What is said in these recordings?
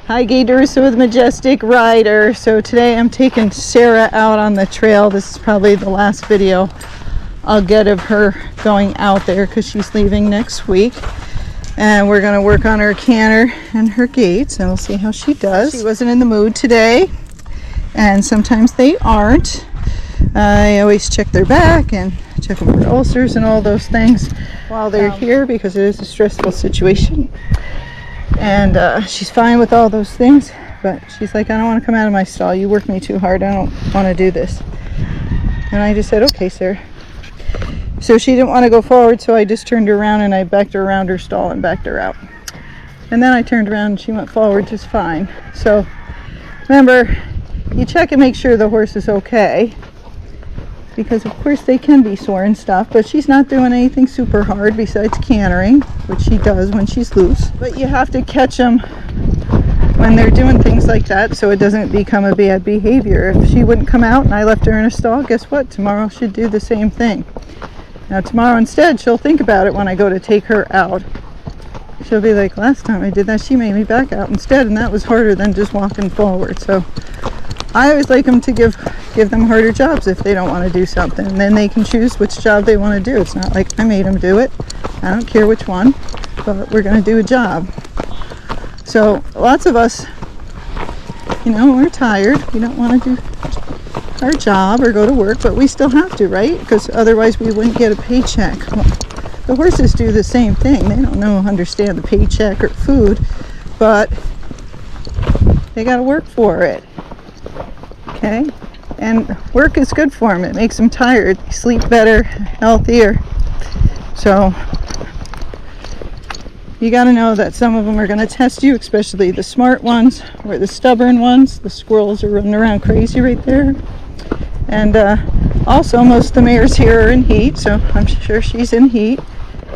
Hi, Gaye DeRusso with Majestic Rider. So today I'm taking Sara out on the trail. This is probably the last video I'll get of her going out there because she's leaving next week. And we're going to work on her canter and her gaits, and we'll see how she does. She wasn't in the mood today, and sometimes they aren't. I always check their back and check them for ulcers and all those things while they're here because it is a stressful situation. And she's fine with all those things, but she's like, I don't want to come out of my stall. You work me too hard. I don't want to do this. And I just said, okay, sir. So she didn't want to go forward, so I just turned her around and I backed her around her stall and backed her out. And then I turned around and she went forward just fine. So remember, you check and make sure the horse is okay, because of course they can be sore and stuff, but she's not doing anything super hard besides cantering, which she does when she's loose. But you have to catch them when they're doing things like that so it doesn't become a bad behavior. If she wouldn't come out and I left her in a stall, guess what? Tomorrow she'd do the same thing. Now tomorrow instead, she'll think about it when I go to take her out. She'll be like, last time I did that, she made me back out instead, and that was harder than just walking forward. So I always like them to give them harder jobs if they don't want to do something. And then they can choose which job they want to do. It's not like I made them do it. I don't care which one, but we're going to do a job. So lots of us, we're tired. We don't want to do our job or go to work, but we still have to, right? Because otherwise we wouldn't get a paycheck. Well, the horses do the same thing. They don't understand the paycheck or food, but they got to work for it. Okay? And work is good for them. It makes them tired. They sleep better, healthier. So you got to know that some of them are going to test you, especially the smart ones or the stubborn ones. The squirrels are running around crazy right there. And also most of the mares here are in heat, so I'm sure she's in heat.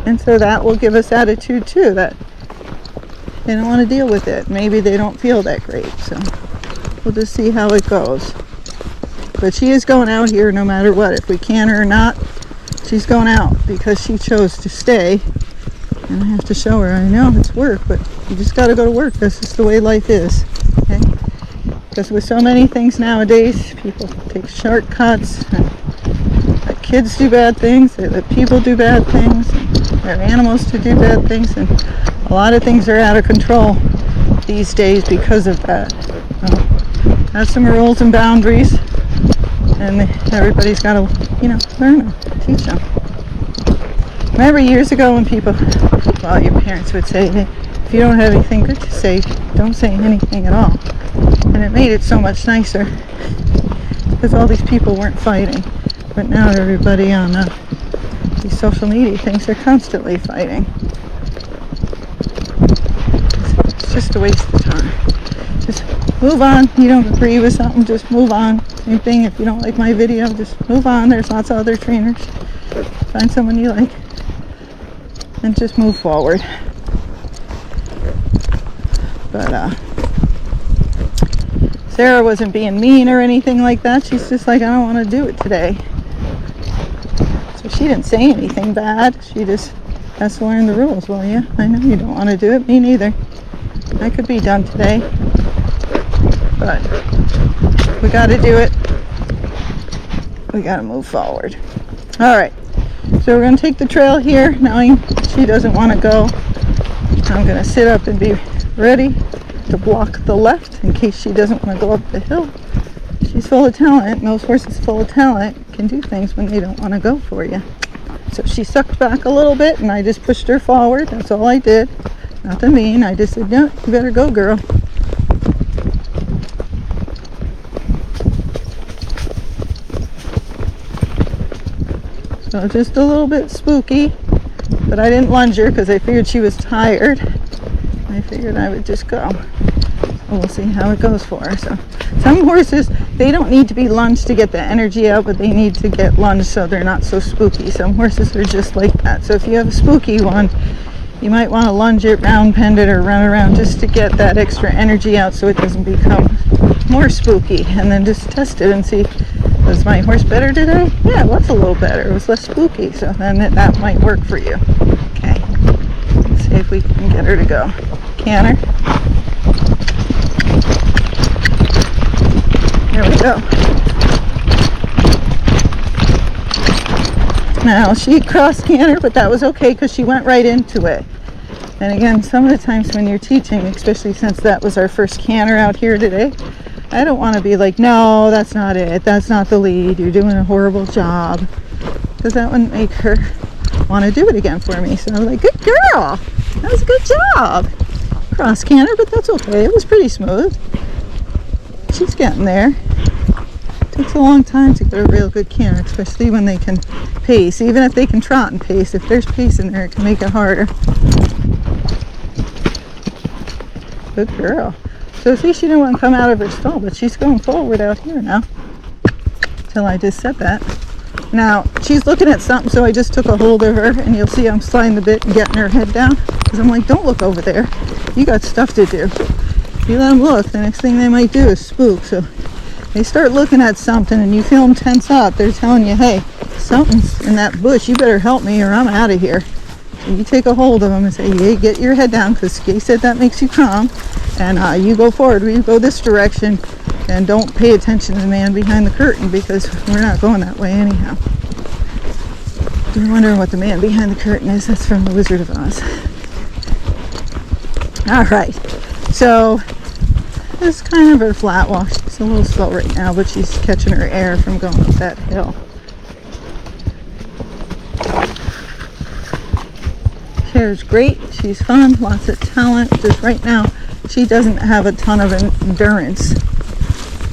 And so that will give us attitude too, that they don't want to deal with it. Maybe they don't feel that great. So we'll just see how it goes. But she is going out here no matter what. If we can or not, she's going out because she chose to stay. And I have to show her, I know it's work, but you just got to go to work. This is the way life is. Okay? Because with so many things nowadays, people take shortcuts. And let kids do bad things. They let people do bad things. And their animals to do bad things. And a lot of things are out of control these days because of that. Have some rules and boundaries. And everybody's got to, learn them, teach them. Remember years ago when your parents would say, hey, if you don't have anything good to say, don't say anything at all. And it made it so much nicer because all these people weren't fighting. But now everybody on these social media things are constantly fighting. It's just a waste of time. Just move on. You don't agree with something, just move on. Same thing, if you don't like my video, just move on. There's lots of other trainers. Find someone you like and just move forward. But Sara wasn't being mean or anything like that. She's just like, I don't want to do it today. So she didn't say anything bad. She just has to learn the rules. Well, yeah, I know you don't want to do it. Me neither. I could be done today. But we got to do it. We got to move forward. All right. So we're going to take the trail here, knowing she doesn't want to go. I'm going to sit up and be ready to block the left in case she doesn't want to go up the hill. She's full of talent, and those horses full of talent can do things when they don't want to go for you. So she sucked back a little bit, and I just pushed her forward. That's all I did. Nothing mean. I just said, no, you better go, girl. So just a little bit spooky, but I didn't lunge her because I figured she was tired. I figured I would just go. So we'll see how it goes for her. So some horses, they don't need to be lunged to get the energy out, but they need to get lunged so they're not so spooky. Some horses are just like that. So if you have a spooky one, you might want to lunge it, round pend it, or run around just to get that extra energy out so it doesn't become more spooky. And then just test it and see, was my horse better today? Yeah, it was a little better. It was less spooky, so then that might work for you. Okay, let's see if we can get her to go. Canter. There we go. Now, she crossed canter, but that was okay because she went right into it. And again, some of the times when you're teaching, especially since that was our first canter out here today, I don't want to be like, no, that's not it. That's not the lead. You're doing a horrible job. Because that wouldn't make her want to do it again for me. So I was like, good girl. That was a good job. Cross canter, but that's okay. It was pretty smooth. She's getting there. Takes a long time to get a real good canter, especially when they can pace. Even if they can trot and pace, if there's pace in there, it can make it harder. Good girl. So see, she didn't want to come out of her stall, but she's going forward out here now. Till I just said that. Now, she's looking at something, so I just took a hold of her, and you'll see I'm sliding the bit and getting her head down. Because I'm like, don't look over there. You got stuff to do. If you let them look, the next thing they might do is spook. So they start looking at something and you feel them tense up. They're telling you, hey, something's in that bush. You better help me or I'm out of here. So you take a hold of them and say, hey, get your head down, because Gaye said that makes you calm. And you go forward. We go this direction. And don't pay attention to the man behind the curtain, because we're not going that way anyhow. If you're wondering what the man behind the curtain is, that's from The Wizard of Oz. Alright, so this is kind of her flat walk. She's a little slow right now, but she's catching her air from going up that hill. Hair's great. She's fun, lots of talent. Just right now, she doesn't have a ton of endurance.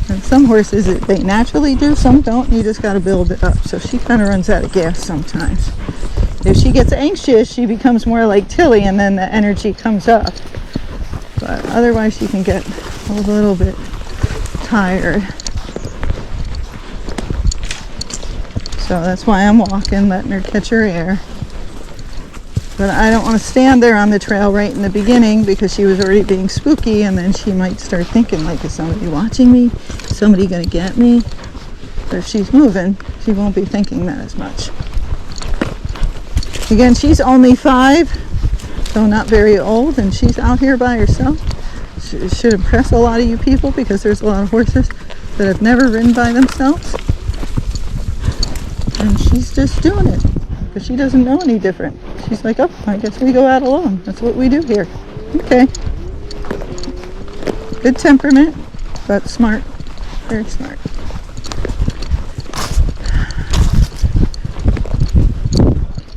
And some horses, they naturally do, some don't. You just got to build it up. So she kind of runs out of gas sometimes. If she gets anxious, she becomes more like Tilly, and then the energy comes up. But otherwise, she can get a little bit tired. So that's why I'm walking, letting her catch her air. But I don't want to stand there on the trail right in the beginning, because she was already being spooky, and then she might start thinking, like, is somebody watching me? Is somebody going to get me? But if she's moving, she won't be thinking that as much. Again, she's only 5, so not very old, and she's out here by herself. She should impress a lot of you people, because there's a lot of horses that have never ridden by themselves. And she's just doing it, because she doesn't know any different. She's like, oh, I guess we go out alone. That's what we do here. Okay. Good temperament, but smart. Very smart.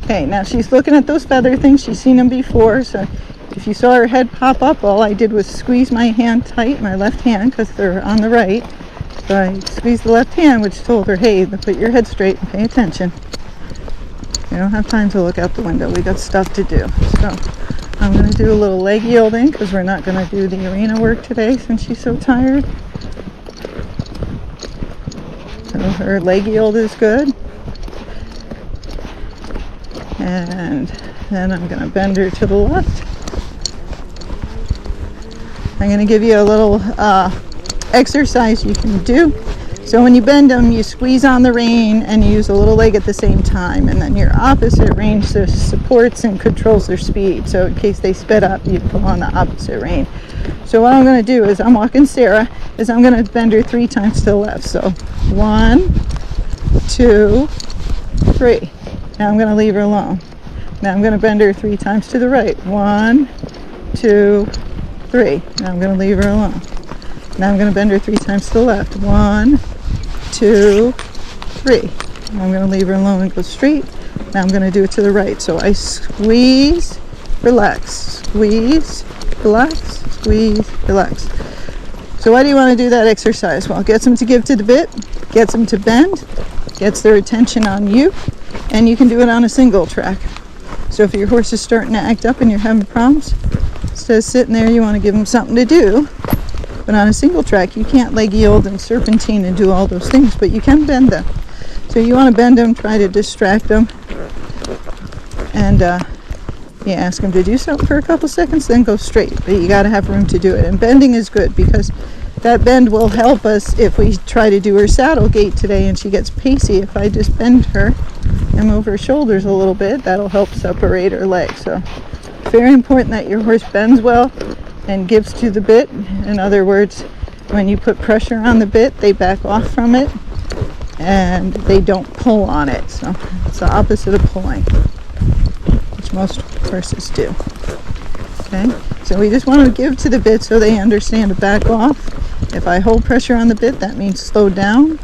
Okay, now she's looking at those feather things. She's seen them before, so if you saw her head pop up, all I did was squeeze my hand tight, my left hand, because they're on the right. So I squeezed the left hand, which told her, hey, put your head straight and pay attention. We don't have time to look out the window. We got stuff to do. So I'm going to do a little leg yielding, because we're not going to do the arena work today since she's so tired. So her leg yield is good. And then I'm going to bend her to the left. I'm going to give you a little exercise you can do. So when you bend them, you squeeze on the rein and you use a little leg at the same time. And then your opposite rein supports and controls their speed. So in case they sped up, you pull on the opposite rein. So what I'm going to do is, I'm walking Sara, is I'm going to bend her 3 times to the left. So 1, 2, 3. Now I'm going to leave her alone. Now I'm going to bend her 3 times to the right. 1, 2, 3. Now I'm going to leave her alone. Now I'm going to bend her 3 times to the left. 1, 2, 3. Now I'm going to leave her alone and go straight. Now I'm going to do it to the right. So I squeeze, relax, squeeze, relax, squeeze, relax. So why do you want to do that exercise? Well, it gets them to give to the bit, gets them to bend, gets their attention on you, and you can do it on a single track. So if your horse is starting to act up and you're having problems, instead of sitting there, you want to give them something to do. But on a single track, you can't leg yield and serpentine and do all those things, but you can bend them. So you want to bend them, try to distract them, and you ask them to do something for a couple seconds, then go straight. But you got to have room to do it. And bending is good, because that bend will help us if we try to do her saddle gait today and she gets pacey. If I just bend her and move her shoulders a little bit, that'll help separate her legs. So very important that your horse bends well and gives to the bit. In other words, when you put pressure on the bit, they back off from it and they don't pull on it. So it's the opposite of pulling, which most horses do. Okay, so we just want to give to the bit so they understand to back off. If I hold pressure on the bit, that means slow down.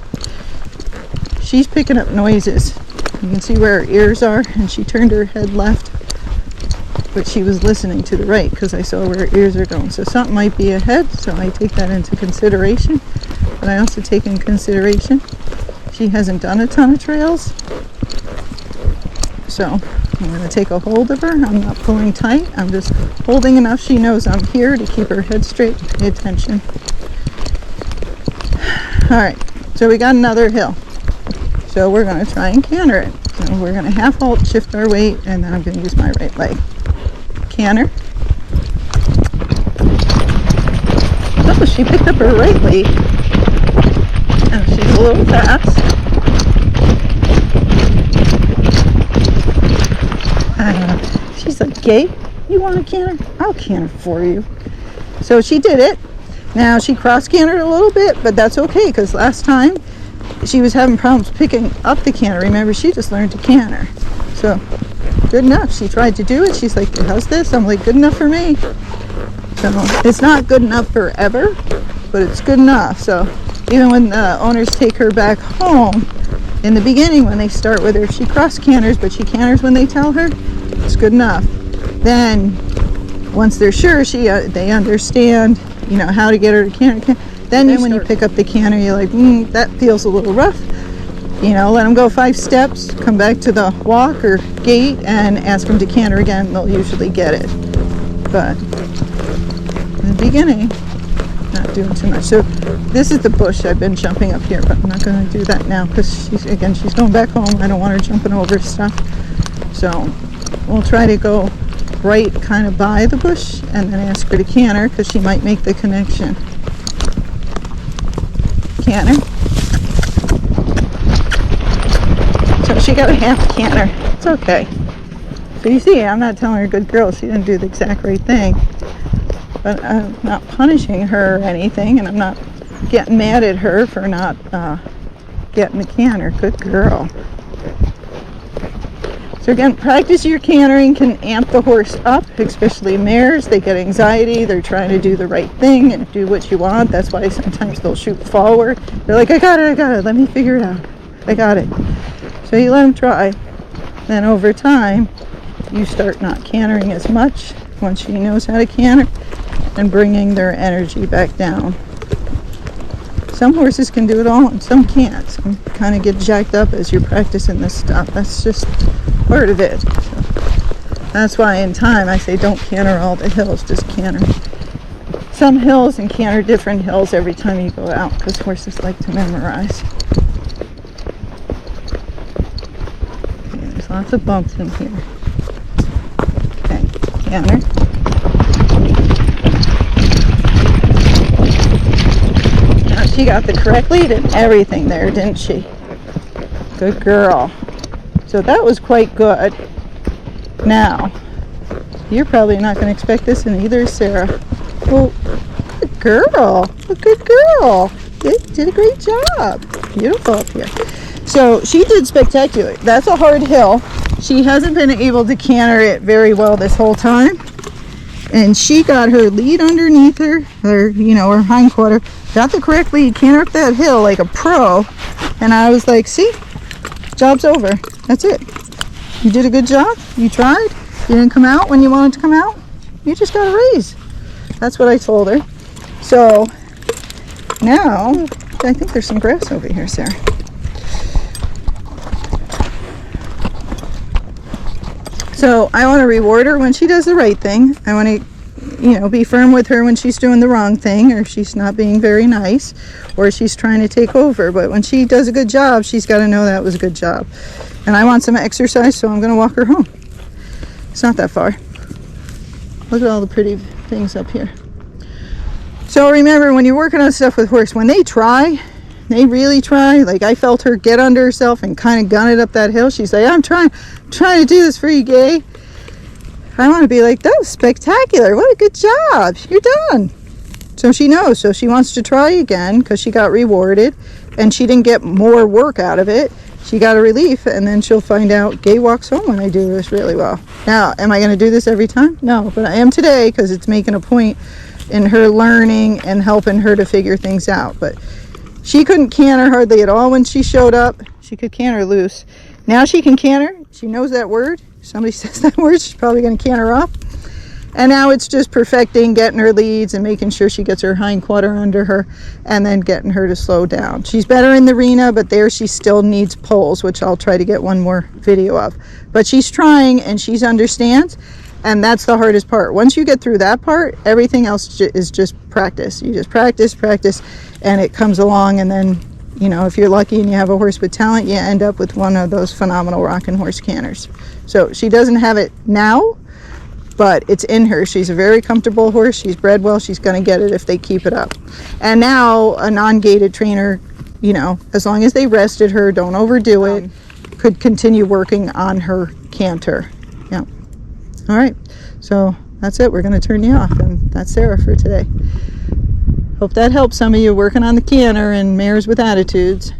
She's picking up noises. You can see where her ears are, and she turned her head left, but she was listening to the right because I saw where her ears are going. So something might be ahead, so I take that into consideration. But I also take in consideration she hasn't done a ton of trails. So I'm going to take a hold of her. I'm not pulling tight. I'm just holding enough she knows I'm here to keep her head straight and pay attention. Alright, so we got another hill. So we're going to try and canter it. So we're going to half halt, shift our weight, and then I'm going to use my right leg. Canter. Oh, she picked up her right leg. And she's a little fast. She's like, Gaye, you want to canter? I'll canter for you. So she did it. Now she cross cantered a little bit, but that's okay because last time she was having problems picking up the canter. Remember, she just learned to canter. So good enough. She tried to do it. She's like, how's this? I'm like, good enough for me. So it's not good enough forever, but it's good enough. So even when the owners take her back home, in the beginning when they start with her, she cross canters, but she canters when they tell her. It's good enough. Then once they're sure they understand, you know, how to get her to canter. Then when you pick up the canter, you're like, that feels a little rough. You know, let them go 5 steps, come back to the walk or gait and ask them to canter again. They'll usually get it. But in the beginning, not doing too much. So this is the bush. I've been jumping up here, but I'm not going to do that now because she's going back home. I don't want her jumping over stuff. So we'll try to go right kind of by the bush and then ask her to canter because she might make the connection. Canter. So she got a half canter. It's okay. So you see, I'm not telling her good girl. She didn't do the exact right thing. But I'm not punishing her or anything, and I'm not getting mad at her for not getting the canter. Good girl. So again, practice your cantering can amp the horse up, especially mares. They get anxiety. They're trying to do the right thing and do what you want. That's why sometimes they'll shoot forward. They're like, I got it. Let me figure it out. I got it. So you let them try. Then over time, you start not cantering as much once she knows how to canter and bringing their energy back down. Some horses can do it all and some can't. Some kind of get jacked up as you're practicing this stuff. That's just part of it. So that's why in time I say don't canter all the hills, just canter some hills and canter different hills every time you go out because horses like to memorize. Okay, there's lots of bumps in here. Okay, canter. Now she got the correct lead and everything there, didn't she? Good girl. So that was quite good. Now, you're probably not going to expect this, and neither is Sara. Well, good girl. A good girl. You did a great job. Beautiful up here. So she did spectacular. That's a hard hill. She hasn't been able to canter it very well this whole time. And she got her lead underneath her, her hindquarter, got the correct lead, canter up that hill like a pro. And I was like, see? Job's over. That's it. You did a good job. You tried. You didn't come out when you wanted to come out. You just got a raise. That's what I told her. So now, I think there's some grass over here, Sara. So I want to reward her when she does the right thing. I want to, be firm with her when she's doing the wrong thing, or she's not being very nice, or she's trying to take over. But when she does a good job, she's got to know that was a good job. And I want some exercise, so I'm going to walk her home. It's not that far. Look at all the pretty things up here. So remember, when you're working on stuff with horse, when they try, they really try. Like I felt her get under herself and kind of gun it up that hill. She's like, I'm trying to do this for you, Gaye. I want to be like, that was spectacular. What a good job. You're done. So she knows. So she wants to try again because she got rewarded and she didn't get more work out of it. She got a relief, and then she'll find out Gaye walks home when I do this really well. Now, am I going to do this every time? No, but I am today because it's making a point in her learning and helping her to figure things out. But she couldn't canter hardly at all when she showed up. She could canter loose. Now she can canter. She knows that word. If somebody says that word, she's probably going to canter off. And now it's just perfecting, getting her leads and making sure she gets her hind quarter under her and then getting her to slow down. She's better in the arena, but there she still needs poles, which I'll try to get one more video of. But she's trying and she understands, and that's the hardest part. Once you get through that part, everything else is just practice. You just practice, and it comes along, and then, you know, if you're lucky and you have a horse with talent, you end up with one of those phenomenal rocking horse canters. So she doesn't have it now, but it's in her. She's a very comfortable horse. She's bred well. She's going to get it if they keep it up. And now a non-gaited trainer, you know, as long as they rested her, don't overdo it, could continue working on her canter. Yeah. All right. So that's it. We're going to turn you off. And that's Sara for today. Hope that helps some of you working on the canter and mares with attitudes.